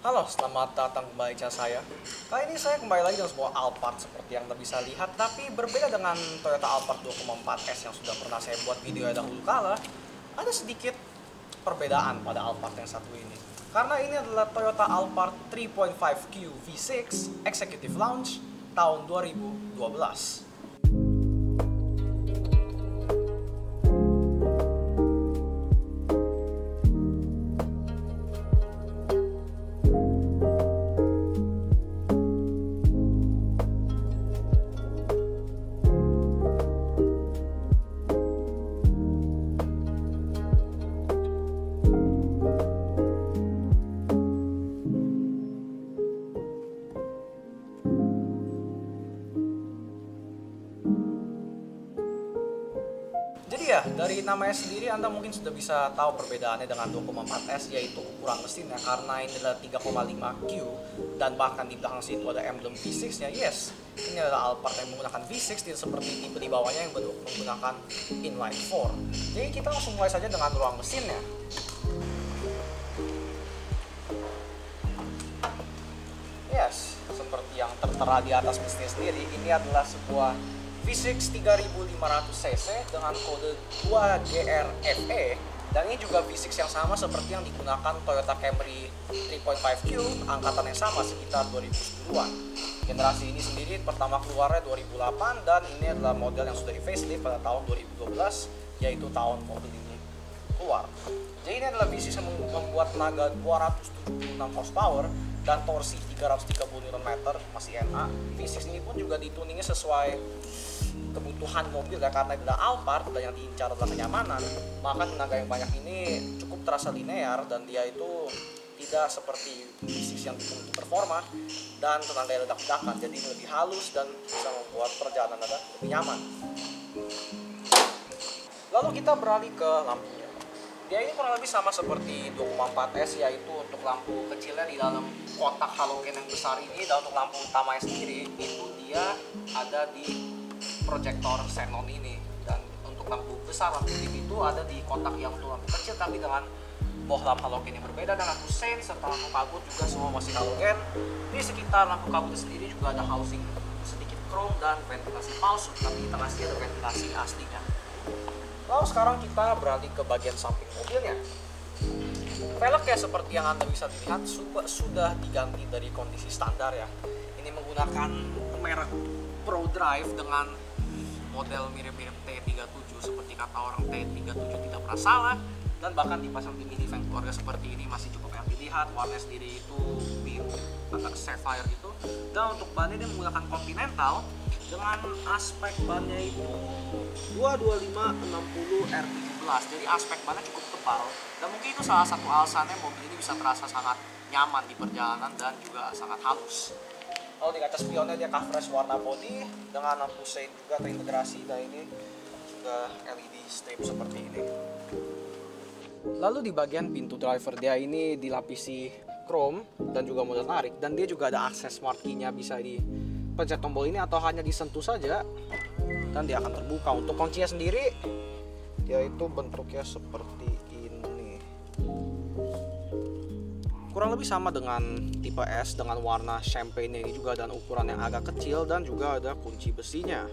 Halo, selamat datang kembali di channel saya. Kali ini saya kembali lagi dengan sebuah Alphard seperti yang Anda bisa lihat, tapi berbeda dengan Toyota Alphard 2,4S yang sudah pernah saya buat video dahulu kala. Ada sedikit perbedaan pada Alphard yang satu ini. Karena ini adalah Toyota Alphard 3.5Q V6 Executive Lounge tahun 2012. Jadi ya, dari namanya sendiri Anda mungkin sudah bisa tahu perbedaannya dengan 2,4S, yaitu ukuran mesinnya. Karena ini adalah 3,5Q dan bahkan di belakang situ ada emblem V6 nya. Yes, ini adalah Alphard yang menggunakan V6, tidak seperti tipe di bawahnya yang menggunakan inline 4. Jadi kita langsung mulai saja dengan ruang mesinnya. Yes, seperti yang tertera di atas mesinnya sendiri, ini adalah sebuah V6 3500cc dengan kode 2GRFE, dan ini juga V6 yang sama seperti yang digunakan Toyota Camry 3.5Q angkatan yang sama sekitar 2010-an. Generasi ini sendiri pertama keluarnya 2008 dan ini adalah model yang sudah di facelift pada tahun 2012, yaitu tahun mobil ini keluar. Jadi ini adalah V6 yang membuat tenaga 276 horsepower dan torsi 330 Nm, masih NA. V6 ini pun juga dituningnya sesuai kebutuhan mobil ya, karena adalah Alphard dan yang diincar adalah kenyamanan, maka tenaga yang banyak ini cukup terasa linear dan dia itu tidak seperti V6 yang ditunjuk untuk performa dan tenaga yang ledak-ledakan, jadi lebih halus dan bisa membuat perjalanan Anda lebih nyaman. Lalu kita beralih ke lampunya. Dia ini kurang lebih sama seperti 2,4S, yaitu untuk lampu kecilnya di dalam kotak halogen yang besar ini, dan untuk lampu utamanya sendiri itu dia ada di proyektor xenon ini, dan untuk lampu besar, lampu dim itu ada di kotak yang untuk lampu kecil tapi dengan bohlam halogen yang berbeda, dan lampu sein serta lampu kabut juga semua masih halogen. Di sekitar lampu kabut sendiri juga ada housing sedikit chrome dan ventilasi palsu, tapi di tengah sini ada ventilasi aslinya. Lalu sekarang kita beralih ke bagian samping mobilnya. Velgnya seperti yang Anda bisa lihat sudah diganti dari kondisi standar ya. Ini menggunakan merek Pro Drive dengan model mirip-mirip T37, seperti kata orang T37 tidak pernah salah, dan bahkan dipasang di minivan keluarga seperti ini masih cukup enak dilihat. Warnanya sendiri itu biru atau sapphire gitu, dan untuk bannya dia menggunakan Continental dengan aspek bannya itu 225/60 R17, jadi aspek bannya cukup tebal, dan mungkin itu salah satu alasannya mobil ini bisa terasa sangat nyaman di perjalanan dan juga sangat halus. Lalu di kaca spionnya dia coverage warna body dengan lampu sein juga terintegrasi, dan ini juga LED strip seperti ini. Lalu di bagian pintu driver dia ini dilapisi chrome dan juga model tarik, dan dia juga ada akses smart key-nya, bisa dipencet tombol ini atau hanya disentuh saja dan dia akan terbuka. Untuk kuncinya sendiri yaitu bentuknya seperti ini, kurang lebih sama dengan tipe S dengan warna champagne ini juga, dan ukuran yang agak kecil, dan juga ada kunci besinya.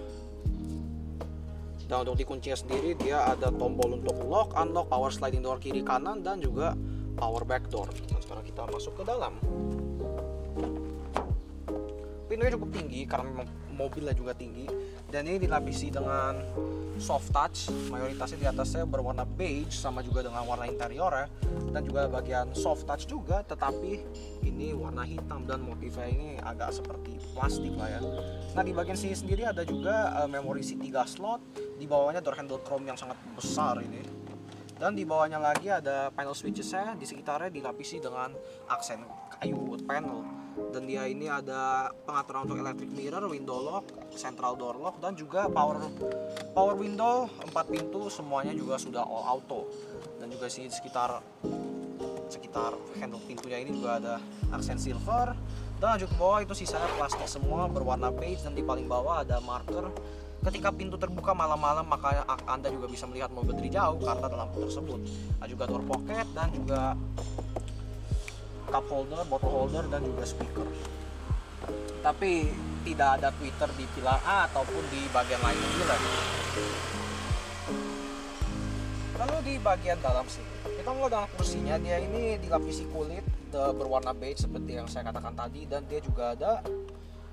Dan untuk di kuncinya sendiri dia ada tombol untuk lock, unlock, power sliding door kiri kanan, dan juga power back door. Dan sekarang kita masuk ke dalam. Pintunya cukup tinggi karena memang mobilnya juga tinggi, dan ini dilapisi dengan soft touch, mayoritasnya di atasnya berwarna beige sama juga dengan warna interiornya, dan juga bagian soft touch juga, tetapi ini warna hitam dan motifnya ini agak seperti plastik lah ya. Nah di bagian sini sendiri ada juga memori seat 3 slot, di bawahnya door handle chrome yang sangat besar ini, dan di bawahnya lagi ada panel switches-nya, di sekitarnya dilapisi dengan aksen kayu wood panel, dan dia ini ada pengaturan untuk electric mirror, window lock, central door lock, dan juga power window 4 pintu, semuanya juga sudah all auto, dan juga di sekitar handle pintunya ini juga ada aksen silver, dan lanjut ke bawah itu sisanya plastik semua berwarna beige, dan di paling bawah ada marker. Ketika pintu terbuka malam-malam, maka Anda juga bisa melihat mobil dari jauh karena ada lampu tersebut. Ada juga door pocket dan juga cup holder, bottle holder, dan juga speaker. Tapi tidak ada tweeter di pilar A ataupun di bagian lain mobilnya. Lalu di bagian dalam sini, kita mulai dengan kursinya. Dia ini dilapisi kulit berwarna beige seperti yang saya katakan tadi, dan dia juga ada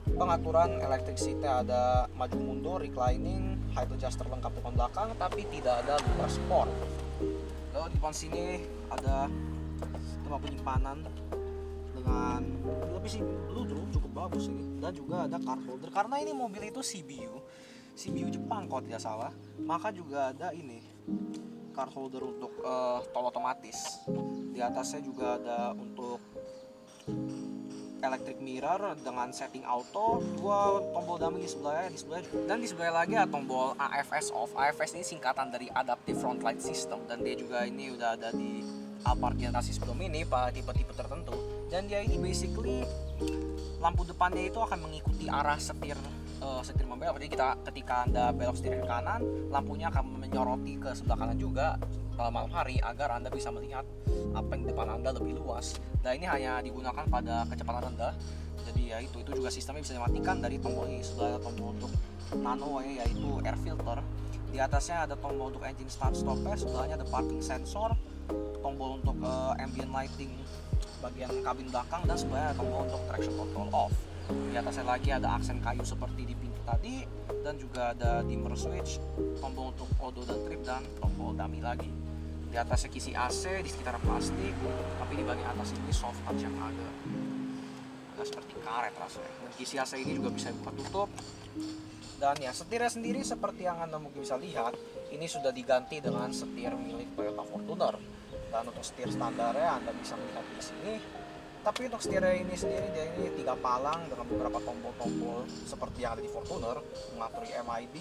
pengaturan elektrik seat, ada maju mundur, reclining, height adjuster lengkap depan belakang, tapi tidak ada luar sport. Lalu di depan sini ada tempat penyimpanan dengan lapis blue drum, cukup bagus ini, dan juga ada card holder karena ini mobil itu CBU Jepang kalau tidak salah, maka juga ada ini card holder untuk tol otomatis. Di atasnya juga ada untuk electric mirror dengan setting auto, dua tombol dummy di sebelahnya, dan di sebelah lagi ada tombol AFS off. AFS ini singkatan dari Adaptive Front Light System, dan dia juga ini udah ada di Alphard generasi sebelum ini pada tipe-tipe tertentu. Dan dia ini basically lampu depannya itu akan mengikuti arah setir membelok. Jadi ketika Anda belok setir ke kanan, lampunya akan menyoroti ke sebelah kanan juga malam hari agar Anda bisa melihat apa yang di depan Anda lebih luas. Dan ini hanya digunakan pada kecepatan rendah. Jadi ya itu juga sistemnya bisa dimatikan dari tombol ini. Sebelah ada tombol untuk nano yaitu air filter. Di atasnya ada tombol untuk engine start stop, sebelahnya ada parking sensor, tombol untuk ambient lighting bagian kabin belakang, dan sebelahnya ada tombol untuk traction control off. Di atasnya lagi ada aksen kayu seperti di pintu tadi, dan juga ada dimmer switch, tombol untuk odo dan trip, dan tombol dummy lagi. Di atasnya kisi AC di sekitar plastik, tapi di bagian atas ini soft touch yang agak seperti karet rasanya. Dan kisi AC ini juga bisa buka tutup. Dan ya, setirnya sendiri seperti yang Anda mungkin bisa lihat, ini sudah diganti dengan setir milik Toyota Fortuner. Dan untuk setir standarnya Anda bisa melihat di sini. Tapi untuk setirnya ini sendiri, dia ini 3 palang dengan beberapa tombol-tombol seperti yang ada di Fortuner, mengatur MID,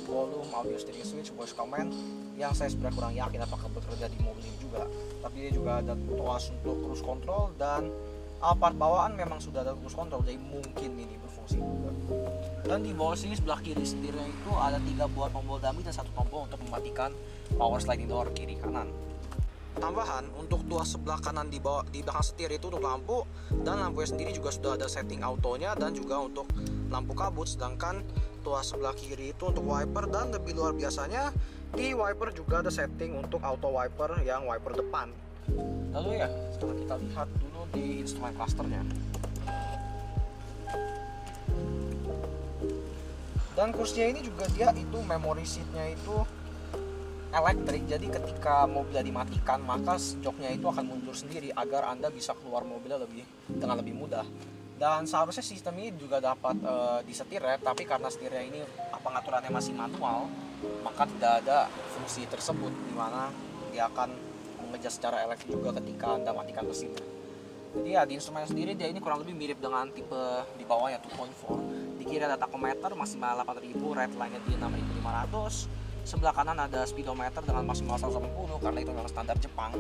volume, audio stereo switch, voice command, yang saya sebenarnya kurang yakin apakah bekerja di mobil ini juga. Tapi dia juga ada tuas untuk cruise control, dan Alphard bawaan memang sudah ada cruise control, jadi mungkin ini berfungsi juga. Dan di bawah sini sebelah kiri setirnya itu ada 3 buah tombol dummy dan 1 tombol untuk mematikan power sliding door kiri kanan. Tambahan untuk tuas sebelah kanan di belakang setir itu untuk lampu, dan lampunya sendiri juga sudah ada setting autonya dan juga untuk lampu kabut. Sedangkan tuas sebelah kiri itu untuk wiper, dan lebih luar biasanya di wiper juga ada setting untuk auto wiper yang wiper depan. Lalu ya, sekarang kita lihat dulu di instrumen clusternya. Dan kursinya ini juga dia itu memory seatnya itu elektrik, jadi ketika mobilnya dimatikan maka joknya itu akan mundur sendiri agar Anda bisa keluar mobilnya dengan lebih mudah. Dan seharusnya sistem ini juga dapat disetir ya, tapi karena setirnya ini pengaturannya masih manual, maka tidak ada fungsi tersebut di mana dia akan mengejar secara elektrik juga ketika Anda matikan mesinnya. Jadi ya, di instrumen sendiri dia ini kurang lebih mirip dengan tipe di bawahnya 2.4. Di kiri ada tachometer maksimal 8.000, red line-nya di 6.500. Sebelah kanan ada speedometer dengan maksimal 180 karena itu memang standar Jepang.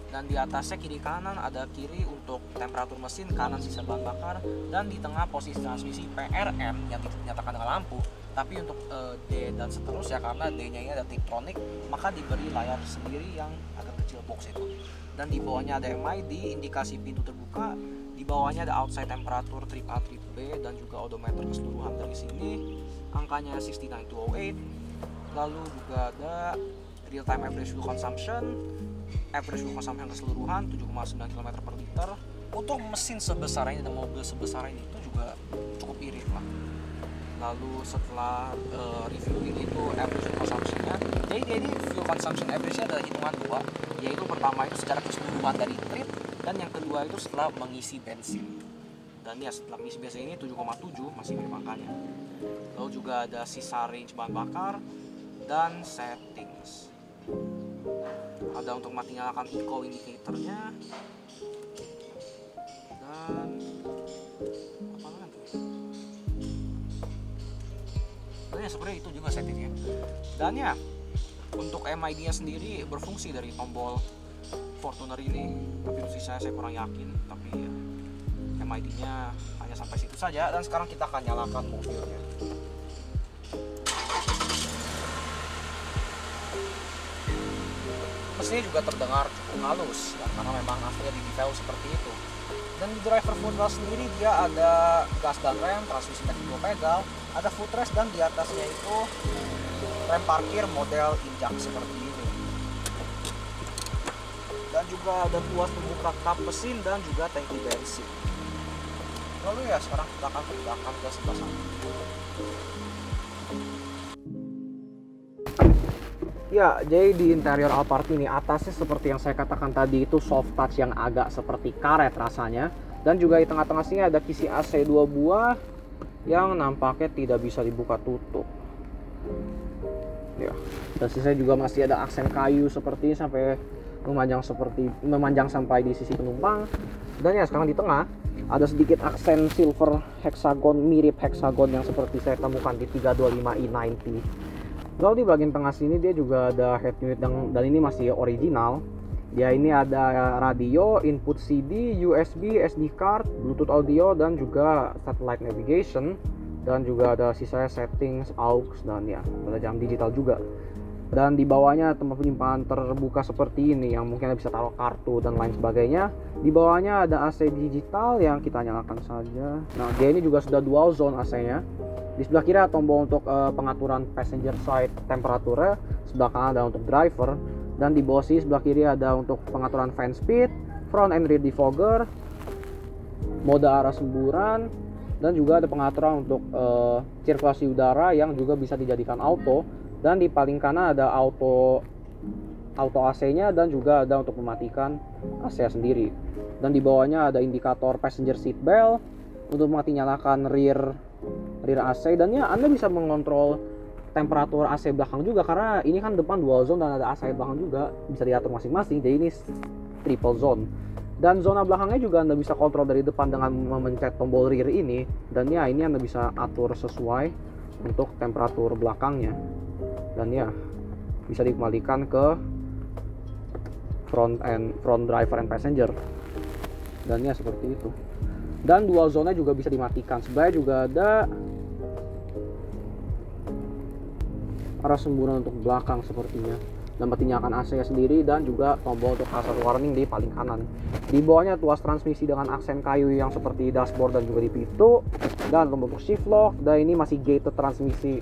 Dan di atasnya kiri kanan ada kiri untuk temperatur mesin, kanan sisa bahan bakar, dan di tengah posisi transmisi PRM yang dinyatakan dengan lampu. Tapi untuk D dan seterusnya, karena D-nya ini ada Tiptronic, maka diberi layar sendiri yang agak kecil box itu. Dan di bawahnya ada MID, indikasi pintu terbuka. Di bawahnya ada outside temperatur trip A, trip B, dan juga odometer keseluruhan dari sini. Angkanya 69208. Lalu juga ada real time average fuel consumption keseluruhan 7,9 km per liter. Untuk mesin sebesar ini dan mobil sebesar ini itu juga cukup irit lah. Lalu setelah review ini itu average fuel consumption-nya, jadi ini fuel consumption average-nya adalah hitungan dua, yaitu pertama itu secara keseluruhan dari trip, dan yang kedua itu setelah mengisi bensin. Dan ya, setelah mengisi bensin ini 7,7 masih mirip angkanya. Lalu juga ada sisa range bahan bakar dan settings. Ada untuk mati nyalakan eco indicatornya, dan apa lagi? Dan ya sebenarnya itu juga settingnya. Dan ya, untuk MID-nya sendiri berfungsi dari tombol Fortuner ini, tapi untuk sisanya saya kurang yakin. Tapi ya, MID-nya hanya sampai situ saja. Dan sekarang kita akan nyalakan mobilnya. Mesinnya juga terdengar cukup halus ya, karena memang aslinya di detail seperti itu. Dan di driver footwell sendiri dia ada gas dan rem, transmisi teknik 2 pedal, ada footrest, dan di atasnya itu rem parkir model injak seperti ini. Dan juga ada tuas pembuka kap mesin dan juga tangki bensin. Lalu ya sekarang kita akan ke belakang ke sebelah sana. Ya, jadi di interior Alphard ini atasnya seperti yang saya katakan tadi itu soft touch yang agak seperti karet rasanya. Dan juga di tengah-tengah sini ada kisi AC 2 buah yang nampaknya tidak bisa dibuka tutup. Ya, dan sisanya juga masih ada aksen kayu seperti ini sampai memanjang sampai di sisi penumpang. Dan ya sekarang di tengah ada sedikit aksen silver hexagon, mirip hexagon yang seperti saya temukan di 325 i90. Lalu di bagian tengah sini dia juga ada head unit dan ini masih original. Ya, ini ada radio, input CD, USB, SD card, Bluetooth audio, dan juga satellite navigation. Dan juga ada sisanya settings, aux, dan ya ada jam digital juga. Dan di bawahnya tempat penyimpanan terbuka seperti ini yang mungkin bisa taruh kartu dan lain sebagainya. Di bawahnya ada AC digital yang kita nyalakan saja. Nah, dia ini juga sudah dual zone AC-nya. Di sebelah kiri ada tombol untuk pengaturan passenger side temperaturnya, sebelah kanan ada untuk driver, dan di bawah sini sebelah kiri ada untuk pengaturan fan speed, front and rear defogger, mode arah semburan, dan juga ada pengaturan untuk sirkulasi udara yang juga bisa dijadikan auto. Dan di paling kanan ada auto AC-nya dan juga ada untuk mematikan AC sendiri. Dan di bawahnya ada indikator passenger seat belt untuk mati nyalakan rear AC, dan ya Anda bisa mengontrol temperatur AC belakang juga karena ini kan depan dual zone dan ada AC belakang juga, bisa diatur masing-masing. Jadi ini triple zone. Dan zona belakangnya juga Anda bisa kontrol dari depan dengan memencet tombol rear ini, dan ya ini Anda bisa atur sesuai untuk temperatur belakangnya. Dan ya bisa dikembalikan ke front driver and passenger. Dan ya seperti itu. Dan dual zone juga bisa dimatikan. Sebenarnya juga ada arah semburan untuk belakang sepertinya. Dan nyalakan AC sendiri dan juga tombol untuk hazard warning di paling kanan. Di bawahnya tuas transmisi dengan aksen kayu yang seperti dashboard dan juga di pintu. Dan tombol untuk shift lock. Dan ini masih gated transmisi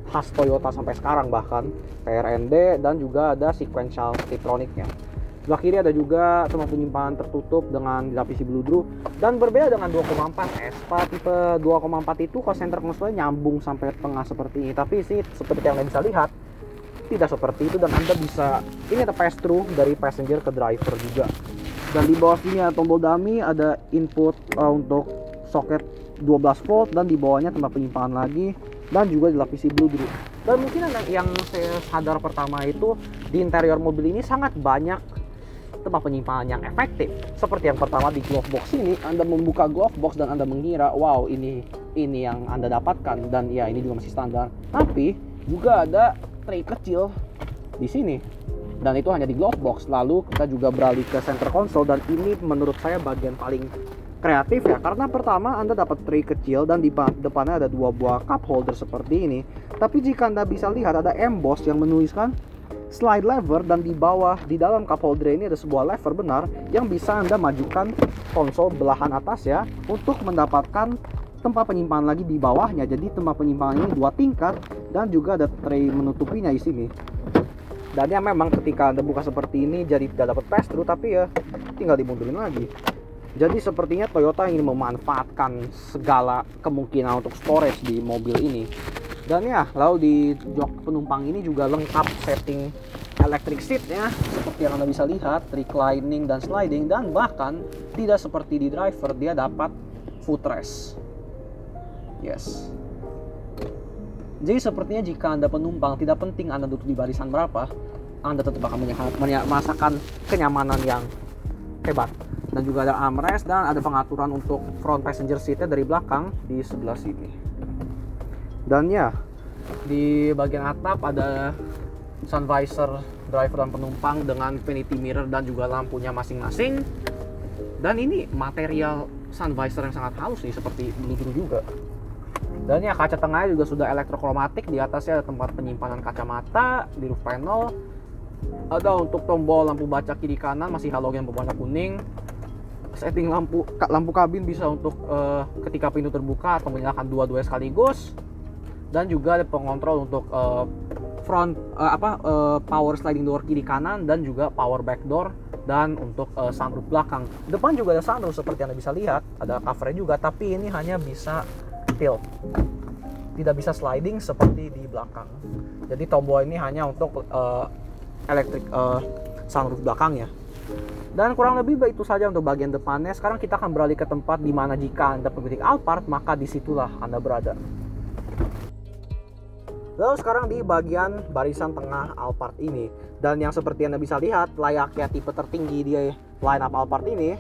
khas Toyota sampai sekarang bahkan. PRND dan juga ada sequential Tiptronicnya. Sebelah kiri ada juga tempat penyimpanan tertutup dengan dilapisi bludru, dan berbeda dengan 2,4S. Pada tipe 2,4 itu kalau center console-nya nyambung sampai tengah seperti ini, tapi sih seperti yang Anda bisa lihat tidak seperti itu, dan Anda bisa ini ada pass through dari passenger ke driver juga. Dan di bawah sini ada tombol dummy, ada input untuk soket 12 volt, dan di bawahnya tempat penyimpanan lagi dan juga dilapisi bludru. Dan mungkin yang saya sadar pertama itu di interior mobil ini sangat banyak tempat penyimpanan yang efektif. Seperti yang pertama di glove box ini, Anda membuka glove box dan Anda mengira, wow, ini yang Anda dapatkan, dan ya ini juga masih standar. Tapi juga ada tray kecil di sini, dan itu hanya di glove box. Lalu kita juga beralih ke center console, dan ini menurut saya bagian paling kreatif ya, karena pertama Anda dapat tray kecil dan di depannya ada 2 buah cup holder seperti ini. Tapi jika Anda bisa lihat ada emboss yang menuliskan slide lever, dan di bawah di dalam cup holder ini ada sebuah lever benar yang bisa Anda majukan konsol belahan atas ya untuk mendapatkan tempat penyimpanan lagi di bawahnya. Jadi tempat penyimpanan ini 2 tingkat dan juga ada tray menutupinya di sini. Dan ya memang ketika Anda buka seperti ini jadi tidak dapat pass through, tapi ya tinggal dimundurin lagi. Jadi sepertinya Toyota ingin memanfaatkan segala kemungkinan untuk storage di mobil ini. Dan ya, lalu di jok penumpang ini juga lengkap setting electric seatnya seperti yang Anda bisa lihat, reclining dan sliding, dan bahkan tidak seperti di driver, dia dapat footrest. Yes. Jadi sepertinya jika Anda penumpang, tidak penting Anda duduk di barisan berapa, Anda tetap akan merasakan kenyamanan yang hebat. Dan juga ada armrest dan ada pengaturan untuk front passenger seatnya dari belakang di sebelah sini. Dan ya, di bagian atap ada sun visor driver dan penumpang dengan vanity mirror dan juga lampunya masing-masing. Dan ini material sun visor yang sangat halus nih, seperti bludru juga. Dan ya, kaca tengahnya juga sudah elektrokromatik. Di atasnya ada tempat penyimpanan kacamata. Di roof panel ada untuk tombol lampu baca kiri kanan masih halogen berwarna kuning. setting lampu kabin bisa untuk ketika pintu terbuka atau menyalakan dua-duanya sekaligus, dan juga ada pengontrol untuk power sliding door kiri kanan dan juga power back door, dan untuk sunroof belakang. Depan juga ada sunroof seperti Anda bisa lihat, ada covernya juga, tapi ini hanya bisa tilt, tidak bisa sliding seperti di belakang. Jadi tombol ini hanya untuk elektrik sunroof belakangnya. Dan kurang lebih itu saja untuk bagian depannya. Sekarang kita akan beralih ke tempat di mana jika Anda pemilik Alphard, maka disitulah Anda berada. Lalu sekarang di bagian barisan tengah Alphard ini, dan yang seperti Anda bisa lihat layaknya tipe tertinggi di line up Alphard ini,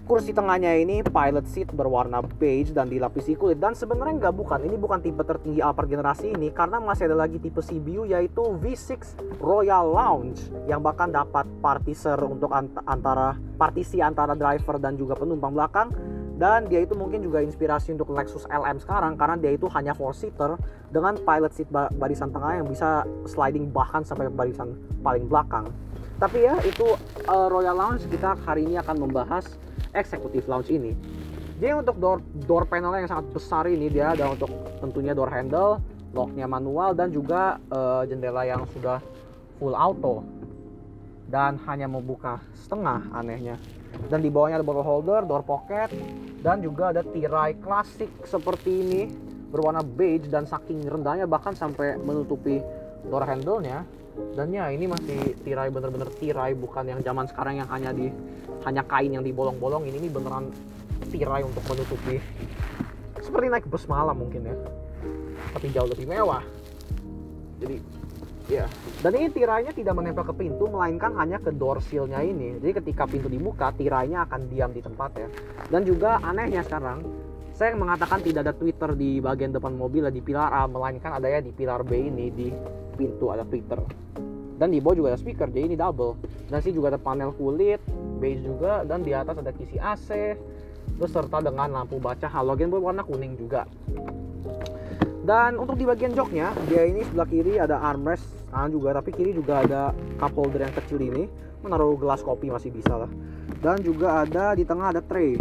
kursi tengahnya ini pilot seat berwarna beige dan dilapisi kulit. Dan sebenarnya ini bukan tipe tertinggi Alphard generasi ini, karena masih ada lagi tipe CBU yaitu V6 Royal Lounge yang bahkan dapat partisi antara driver dan juga penumpang belakang. Dan dia itu mungkin juga inspirasi untuk Lexus LM sekarang, karena dia itu hanya 4-seater dengan pilot seat barisan tengah yang bisa sliding bahkan sampai barisan paling belakang. Tapi ya, itu Royal Lounge. Kita hari ini akan membahas Executive Lounge ini. Jadi untuk door panelnya yang sangat besar ini, dia ada untuk tentunya door handle, locknya manual, dan juga jendela yang sudah full auto dan hanya membuka setengah anehnya. Dan di bawahnya ada bottle holder, door pocket, dan juga ada tirai klasik seperti ini berwarna beige dan saking rendahnya bahkan sampai menutupi door handle-nya. Dan ya, ini masih tirai, bener-bener tirai, bukan yang zaman sekarang yang hanya kain yang dibolong-bolong. Ini beneran tirai untuk menutupi, seperti naik bus malam mungkin ya, tapi jauh lebih mewah. Jadi ya, dan ini tirainya tidak menempel ke pintu, melainkan hanya ke door seal-nya ini. Jadi ketika pintu dibuka, tirainya akan diam di tempatnya. Dan juga anehnya sekarang, saya mengatakan tidak ada tweeter di bagian depan mobil di pilar A, melainkan adanya di pilar B ini, di pintu ada tweeter. Dan di bawah juga ada speaker, jadi ini double. Dan sini juga ada panel kulit beige juga, dan di atas ada kisi AC, beserta dengan lampu baca halogen berwarna kuning juga. Dan untuk di bagian joknya, dia ini sebelah kiri ada armrest, kanan juga, tapi kiri juga ada cup holder yang kecil ini, menaruh gelas kopi masih bisa lah. Dan juga ada di tengah ada tray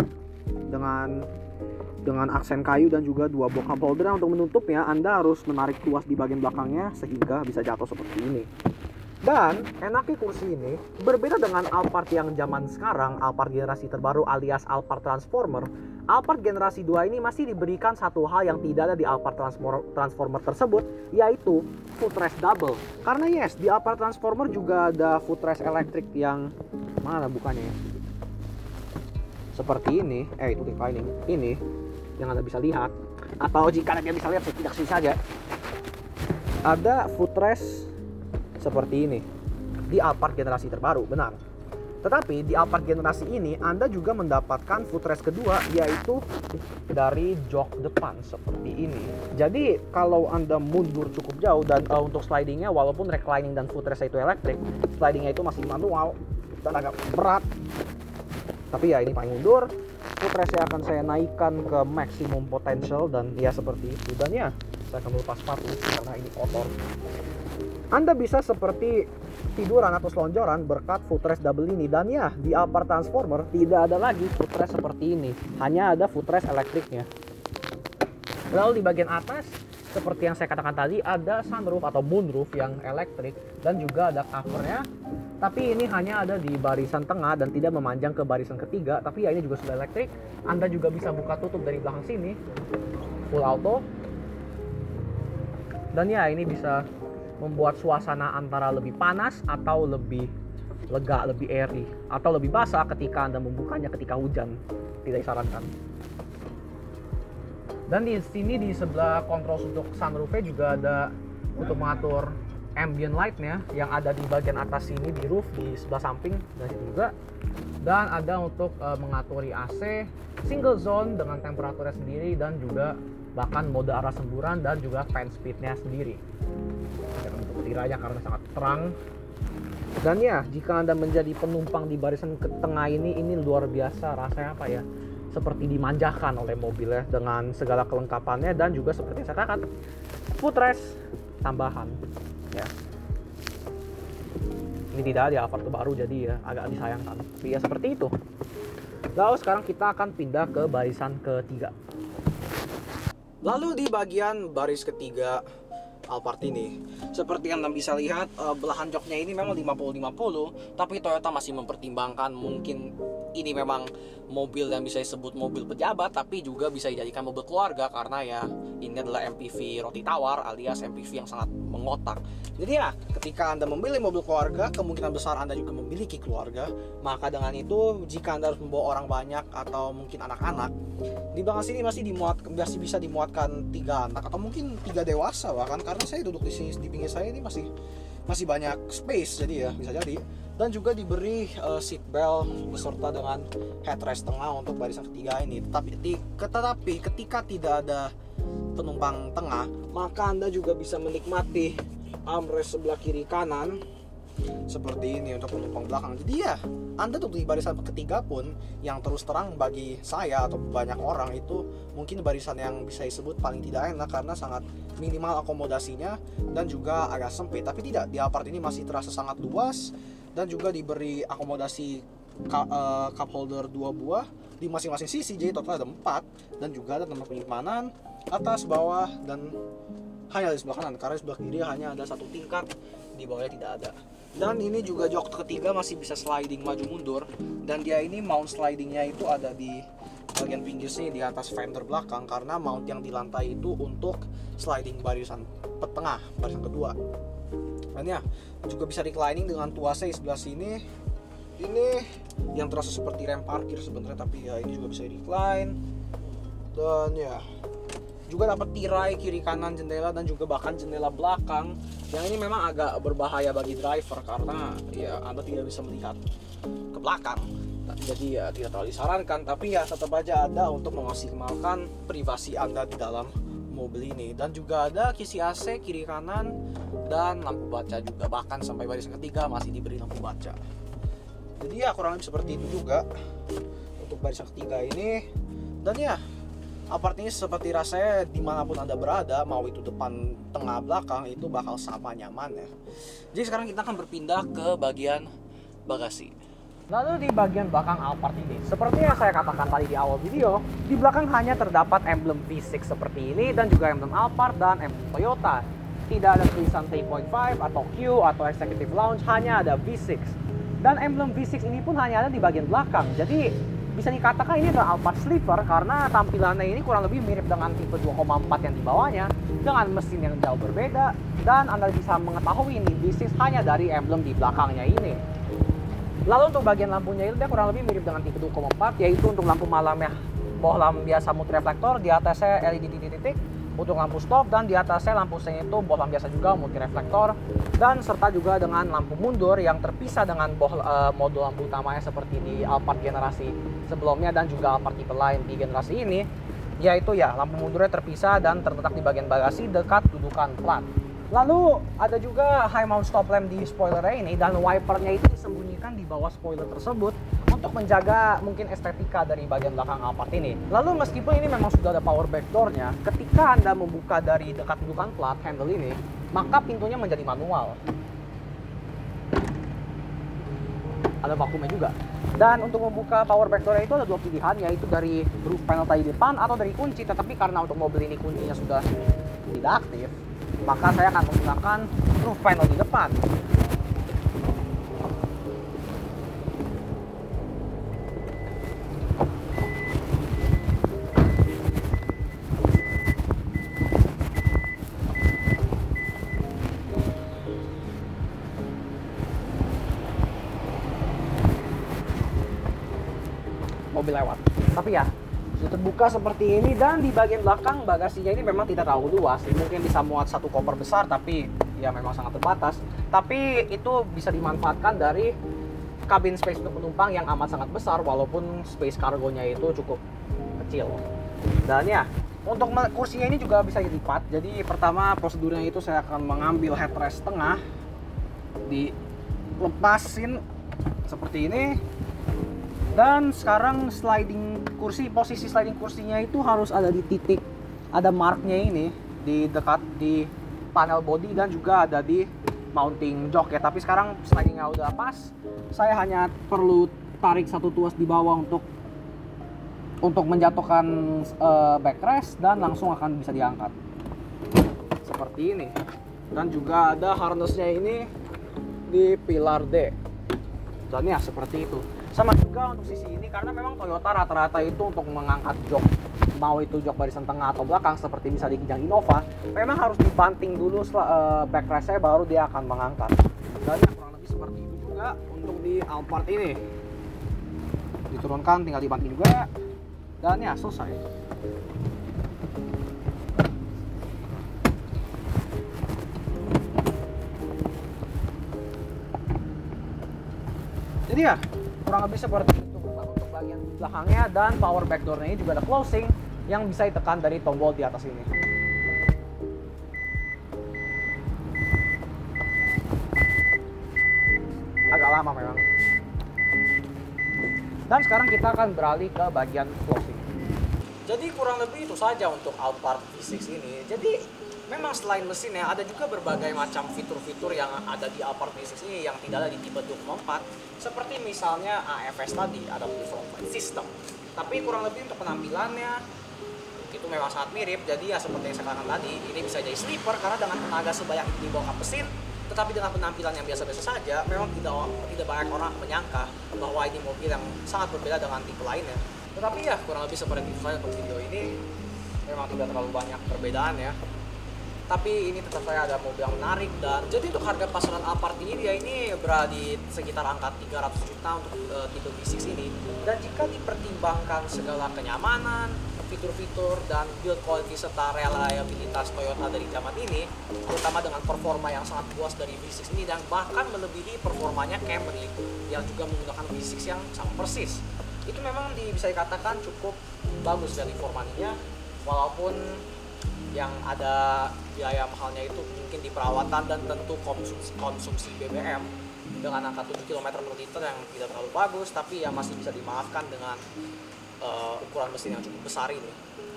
dengan aksen kayu dan juga dua box cup holder. Untuk menutupnya Anda harus menarik tuas di bagian belakangnya sehingga bisa jatuh seperti ini. Dan enaknya kursi ini berbeda dengan Alphard yang zaman sekarang, Alphard generasi terbaru alias Alphard Transformer. Alphard generasi 2 ini masih diberikan satu hal yang tidak ada di Alphard Transformer tersebut, yaitu footrest double. Karena yes, di Alphard Transformer juga ada footrest elektrik yang mana bukannya ya? Seperti ini, itu reclining ini yang Anda bisa lihat, atau jika Anda bisa lihat tidak saja, ada footrest seperti ini di Alphard generasi terbaru, benar. Tetapi di Alphard generasi ini Anda juga mendapatkan footrest kedua, yaitu dari jok depan seperti ini. Jadi kalau Anda mundur cukup jauh dan untuk slidingnya, walaupun reclining dan footrest itu elektrik, slidingnya itu masih manual dan agak berat. Tapi ya ini paling mundur, footrestnya akan saya naikkan ke maksimum potential dan ya seperti itu. Dan ya, saya akan melepas sepatu karena ini kotor. Anda bisa seperti tiduran atau selonjoran berkat footrest double ini. Dan ya, di Alphard Transformer tidak ada lagi footrest seperti ini, hanya ada footrest elektriknya. Lalu di bagian atas, seperti yang saya katakan tadi, ada sunroof atau moonroof yang elektrik dan juga ada covernya. Tapi ini hanya ada di barisan tengah dan tidak memanjang ke barisan ketiga. Tapi ya, ini juga sudah elektrik. Anda juga bisa buka tutup dari belakang sini, full auto. Dan ya, ini bisa membuat suasana antara lebih panas atau lebih lega, lebih airy, atau lebih basah ketika Anda membukanya ketika hujan. Tidak disarankan. Dan di sini di sebelah kontrol untuk sunroofnya juga ada untuk mengatur ambient lightnya yang ada di bagian atas sini di roof di sebelah samping dan situ juga. Dan ada untuk mengaturi AC single zone dengan temperaturnya sendiri dan juga bahkan mode arah semburan dan juga fan speednya sendiri. Untuk tirainya karena sangat terang. Dan ya, jika Anda menjadi penumpang di barisan ke tengah ini luar biasa rasanya, apa ya, seperti dimanjakan oleh mobilnya dengan segala kelengkapannya. Dan juga seperti yang saya katakan, footrest tambahan ya. Ini tidak ada di Alphard baru, jadi ya agak disayangkan, tapi ya seperti itu. Lalu sekarang kita akan pindah ke barisan ketiga. Lalu di bagian baris ketiga Alphard ini, seperti yang Anda bisa lihat, belahan joknya ini memang 50-50, tapi Toyota masih mempertimbangkan mungkin ini memang mobil yang bisa disebut mobil pejabat, tapi juga bisa dijadikan mobil keluarga karena ya ini adalah MPV roti tawar alias MPV yang sangat mengotak. Jadi ya, ketika Anda memilih mobil keluarga, kemungkinan besar Anda juga memiliki keluarga. Maka dengan itu, jika Anda harus membawa orang banyak atau mungkin anak-anak, di belakang sini masih bisa dimuatkan 3 anak atau mungkin 3 dewasa bahkan, karena saya duduk di sini, di pinggir saya ini masih banyak space, jadi ya bisa jadi. Dan juga diberi seat belt beserta dengan headrest tengah untuk barisan ketiga ini. Tetapi ketika tidak ada penumpang tengah, maka Anda juga bisa menikmati armrest sebelah kiri kanan seperti ini untuk penumpang belakang. Jadi ya, Anda duduk di barisan ketiga pun yang terus terang bagi saya atau banyak orang itu mungkin barisan yang bisa disebut paling tidak enak karena sangat minimal akomodasinya dan juga agak sempit. Tapi tidak, di Alphard ini masih terasa sangat luas dan juga diberi akomodasi cup holder 2 buah di masing-masing sisi, jadi total ada 4, dan juga ada tempat penyimpanan atas, bawah, dan hanya di sebelah kanan, karena di sebelah kiri hanya ada 1 tingkat, di bawahnya tidak ada. Dan ini juga jok ketiga masih bisa sliding maju mundur, dan dia ini mount slidingnya itu ada di bagian pinggir sini di atas fender belakang, karena mount yang di lantai itu untuk sliding barisan tengah, barisan kedua. Dan ya, juga bisa reclining dengan tuasnya di sebelah sini. Ini yang terasa seperti rem parkir sebenarnya, tapi ya ini juga bisa recline. Dan ya, juga dapat tirai kiri kanan jendela dan juga bahkan jendela belakang, yang ini memang agak berbahaya bagi driver karena ya Anda tidak bisa melihat ke belakang. Jadi ya tidak terlalu disarankan, tapi ya tetap aja ada untuk memaksimalkan privasi Anda di dalam mobil ini. Dan juga ada kisi AC kiri kanan dan lampu baca juga, bahkan sampai barisan ketiga masih diberi lampu baca. Jadi ya kurang lebih seperti itu juga untuk barisan ketiga ini. Dan ya, Alphard ini seperti rasanya dimanapun Anda berada, mau itu depan, tengah, belakang, itu bakal sama nyaman ya. Jadi sekarang kita akan berpindah ke bagian bagasi. Lalu di bagian belakang Alphard ini, seperti yang saya katakan tadi di awal video, di belakang hanya terdapat emblem V6 seperti ini dan juga emblem Alphard dan emblem Toyota. Tidak ada tulisan 3.5 atau Q atau Executive Lounge, hanya ada V6. Dan emblem V6 ini pun hanya ada di bagian belakang. Jadi bisa dikatakan ini adalah Alphard Sleeper karena tampilannya ini kurang lebih mirip dengan tipe 2,4 yang di bawahnya dengan mesin yang jauh berbeda, dan Anda bisa mengetahui ini V6 hanya dari emblem di belakangnya ini. Lalu untuk bagian lampunya itu dia kurang lebih mirip dengan tipe 2,4, yaitu untuk lampu malamnya boh lampu biasa multireflektor, di atasnya LED titik-titik untuk lampu stop, dan di atasnya lampu seng itu boh lampu biasa juga multireflektor, dan serta juga dengan lampu mundur yang terpisah dengan modul lampu utamanya seperti di Alphard generasi sebelumnya dan juga Alphard tipe lain di generasi ini, yaitu ya lampu mundurnya terpisah dan terletak di bagian bagasi dekat dudukan plat. Lalu ada juga high mount stop lamp di spoilernya ini, dan wipernya itu disembunyikan di bawah spoiler tersebut untuk menjaga mungkin estetika dari bagian belakang Alphard ini. Lalu meskipun ini memang sudah ada power back door-nya, ketika Anda membuka dari dekat dudukan plat handle ini, maka pintunya menjadi manual. Ada vakumnya juga. Dan untuk membuka power back door itu ada 2 pilihan, yaitu dari roof panel tadi depan atau dari kunci. Tetapi karena untuk mobil ini kuncinya sudah tidak aktif, maka saya akan menggunakan roof panel di depan. Mobil lewat, tapi ya sudah terbuka seperti ini, dan di bagian belakang bagasinya ini memang tidak terlalu luas, mungkin bisa muat 1 koper besar, tapi ya memang sangat terbatas. Tapi itu bisa dimanfaatkan dari cabin space untuk penumpang yang amat sangat besar, walaupun space kargonya itu cukup kecil. Dan ya, untuk kursinya ini juga bisa dilipat. Jadi pertama prosedurnya itu saya akan mengambil headrest tengah, dilepasin seperti ini. Dan sekarang posisi sliding kursinya itu harus ada di titik, ada marknya ini di dekat di panel body dan juga ada di mounting jok ya. Tapi sekarang slidingnya udah pas, saya hanya perlu tarik 1 tuas di bawah untuk untuk menjatuhkan backrest dan langsung akan bisa diangkat seperti ini. Dan juga ada harnessnya ini di pilar D, dan ya seperti itu. Sama juga untuk sisi ini, karena memang Toyota rata-rata itu untuk mengangkat jok, mau itu jok barisan tengah atau belakang seperti bisa di Kijang Innova, memang harus dibanting dulu backrestnya baru dia akan mengangkat. Dan ya kurang lebih seperti itu juga untuk di Alphard ini, diturunkan tinggal dibanting juga, dan ya selesai. Jadi ya kurang lebih seperti itu untuk bagian belakangnya. Dan power back door-nya juga ada closing yang bisa ditekan dari tombol di atas ini. Agak lama memang. Dan sekarang kita akan beralih ke bagian closing. Jadi kurang lebih itu saja untuk Alphard V6 ini. Jadi memang selain mesinnya ada juga berbagai macam fitur-fitur yang ada di Alphard V6 ini yang tidak ada di tipe 2.4, seperti misalnya AFS tadi, Adaptive Fuel System. Tapi kurang lebih untuk penampilannya itu memang sangat mirip. Jadi ya seperti yang saya katakan tadi, ini bisa jadi sleeper karena dengan tenaga sebanyak ini dibongkar mesin, tetapi dengan penampilan yang biasa-biasa saja, memang tidak banyak orang menyangka bahwa ini mobil yang sangat berbeda dengan tipe lainnya. Tetapi ya kurang lebih seperti itu saja untuk video ini. Memang tidak terlalu banyak perbedaan ya, tapi ini tetap saya ada mobil yang menarik. Dan jadi untuk harga pasaran Alphard ini, dia ini berada di sekitar angka 300 juta untuk tipe V6 ini. Dan jika dipertimbangkan segala kenyamanan, fitur-fitur, dan build quality serta reliabilitas Toyota dari zaman ini, terutama dengan performa yang sangat puas dari V6 ini, dan bahkan melebihi performanya Camry yang juga menggunakan V6 yang sama persis, itu memang bisa dikatakan cukup bagus dari performanya. Walaupun yang ada biaya mahalnya itu mungkin di perawatan dan tentu konsumsi BBM dengan angka 7 km per liter yang tidak terlalu bagus, tapi ya masih bisa dimaafkan dengan ukuran mesin yang cukup besar ini.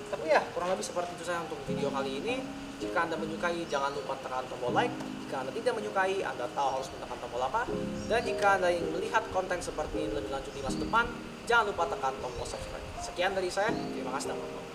Tapi ya kurang lebih seperti itu saja untuk video kali ini. Jika Anda menyukai, jangan lupa tekan tombol like. Jika Anda tidak menyukai, Anda tahu harus menekan tombol apa. Dan jika Anda ingin melihat konten seperti ini lebih lanjut di masa depan, jangan lupa tekan tombol subscribe. Sekian dari saya, terima kasih teman-teman.